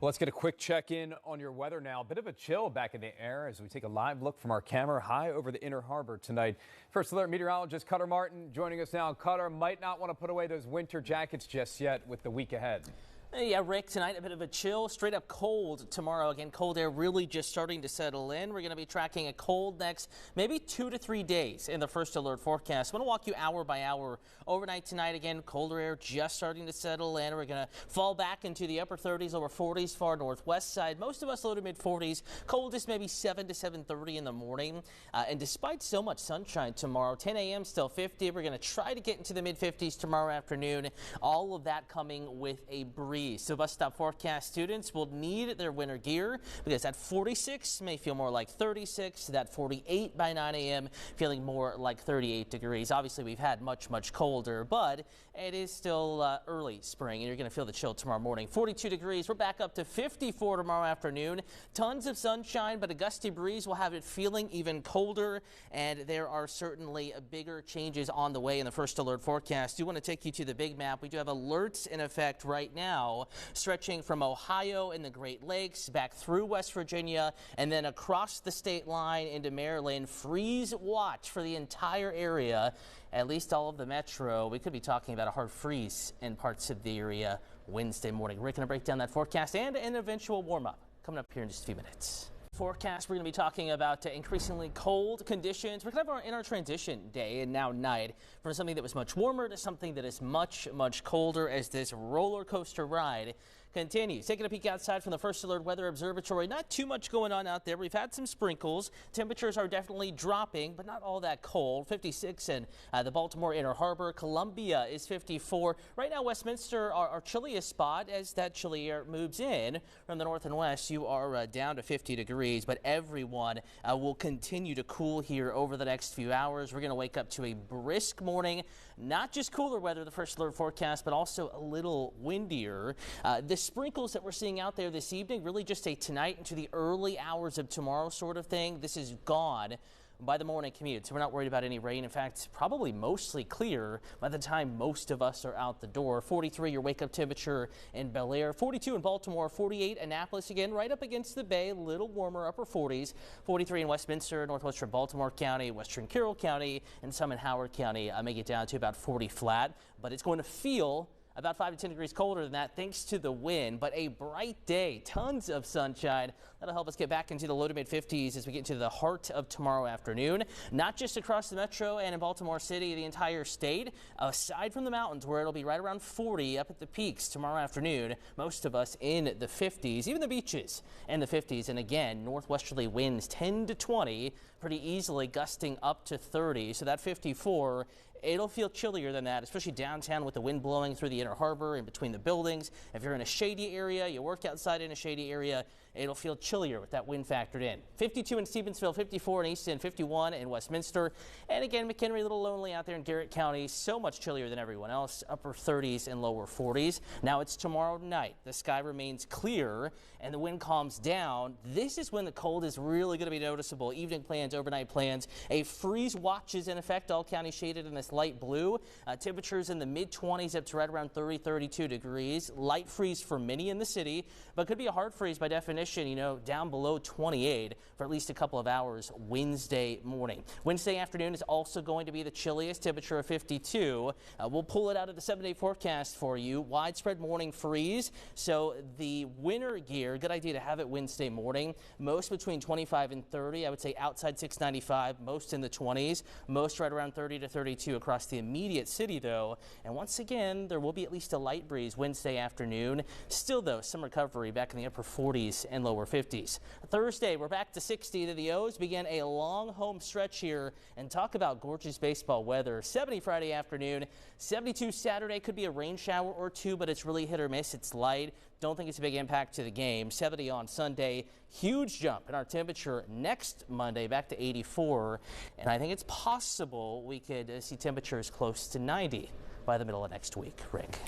Well, let's get a quick check-in on your weather now. A bit of a chill back in the air as we take a live look from our camera high over the Inner Harbor tonight. First Alert meteorologist Cutter Martin joining us now. Cutter, might not want to put away those winter jackets just yet with the week ahead. Yeah, Rick, tonight a bit of a chill, straight up cold tomorrow. Again, cold air really just starting to settle in. We're going to be tracking a cold next maybe 2 to 3 days in the First Alert forecast. I'm going to walk you hour by hour. Overnight tonight, again, colder air just starting to settle in. We're going to fall back into the upper 30s, lower 40s, far northwest side. Most of us low to mid 40s. Coldest maybe 7 to 7:30 in the morning. And despite so much sunshine tomorrow, 10 a.m. still 50. We're going to try to get into the mid 50s tomorrow afternoon. All of that coming with a breeze. So bus stop forecast students will need their winter gear because that 46 may feel more like 36. That 48 by 9 a.m. feeling more like 38 degrees. Obviously, we've had much colder, but it is still early spring, and you're going to feel the chill tomorrow morning. 42 degrees. We're back up to 54 tomorrow afternoon. Tons of sunshine, but a gusty breeze will have it feeling even colder, and there are certainly bigger changes on the way in the First Alert forecast. I do want to take you to the big map. We do have alerts in effect right now, stretching from Ohio and the Great Lakes back through West Virginia and then across the state line into Maryland. Freeze watch for the entire area, at least all of the metro. We could be talking about a hard freeze in parts of the area Wednesday morning. We're going to break down that forecast and an eventual warm up coming up here in just a few minutes. Forecast, we're going to be talking about increasingly cold conditions. We're kind of in our transition day and now night from something that was much warmer to something that is much colder as this roller coaster ride continues. Taking a peek outside from the First Alert Weather Observatory, not too much going on out there. We've had some sprinkles. Temperatures are definitely dropping, but not all that cold. 56 in the Baltimore Inner Harbor. Columbia is 54. Right now, Westminster, our chilliest spot. As that chilly air moves in from the north and west, you are down to 50 degrees, but everyone will continue to cool here over the next few hours. We're going to wake up to a brisk morning, not just cooler weather, the First Alert forecast, but also a little windier. The sprinkles that we're seeing out there this evening, really just a tonight into the early hours of tomorrow sort of thing. This is gone by the morning commute, so we're not worried about any rain. In fact, probably mostly clear by the time most of us are out the door. 43 your wake up temperature in Bel Air, 42 in Baltimore, 48 Annapolis, again right up against the bay, a little warmer, upper 40s, 43 in Westminster, northwestern Baltimore County, western Carroll County, and some in Howard County. Make it down to about 40 flat, but it's going to feel about 5 to 10 degrees colder than that thanks to the wind, but a bright day, tons of sunshine. That'll help us get back into the low to mid 50s as we get into the heart of tomorrow afternoon. Not just across the metro and in Baltimore City, the entire state, aside from the mountains where it'll be right around 40 up at the peaks tomorrow afternoon. Most of us in the 50s, even the beaches in the 50s. And again, northwesterly winds 10 to 20, pretty easily gusting up to 30. So that 54, it'll feel chillier than that, especially downtown with the wind blowing through the Inner Harbor in between the buildings. If you're in a shady area, you work outside in a shady area, it'll feel chillier with that wind factored in. 52 in Stevensville, 54 in Easton, 51 in Westminster. And again, McHenry, a little lonely out there in Garrett County, so much chillier than everyone else, upper 30s and lower 40s. Now it's tomorrow night. The sky remains clear and the wind calms down. This is when the cold is really going to be noticeable. Evening plans, overnight plans. A freeze watch is in effect, all counties shaded in this light blue. Temperatures in the mid 20s up to right around 32 degrees. Light freeze for many in the city, but could be a hard freeze by definition, down below 28 for at least a couple of hours Wednesday morning. Wednesday afternoon is also going to be the chilliest, temperature of 52. We'll pull it out of the 7-day forecast for you. Widespread morning freeze. So the winter gear, good idea to have it Wednesday morning. Most between 25 and 30. I would say outside 695, most in the 20s, most right around 30 to 32 across the immediate city though. And once again, there will be at least a light breeze Wednesday afternoon. Still, though, some recovery back in the upper 40s and lower 50s. Thursday, we're back to 60. The O's begin a long home stretch here and talk about gorgeous baseball weather. 70 Friday afternoon, 72 Saturday. Could be a rain shower or two, but it's really hit or miss. It's light. Don't think it's a big impact to the game. 70 on Sunday. Huge jump in our temperature next Monday, back to 84. And I think it's possible we could see temperatures close to 90 by the middle of next week. Rick.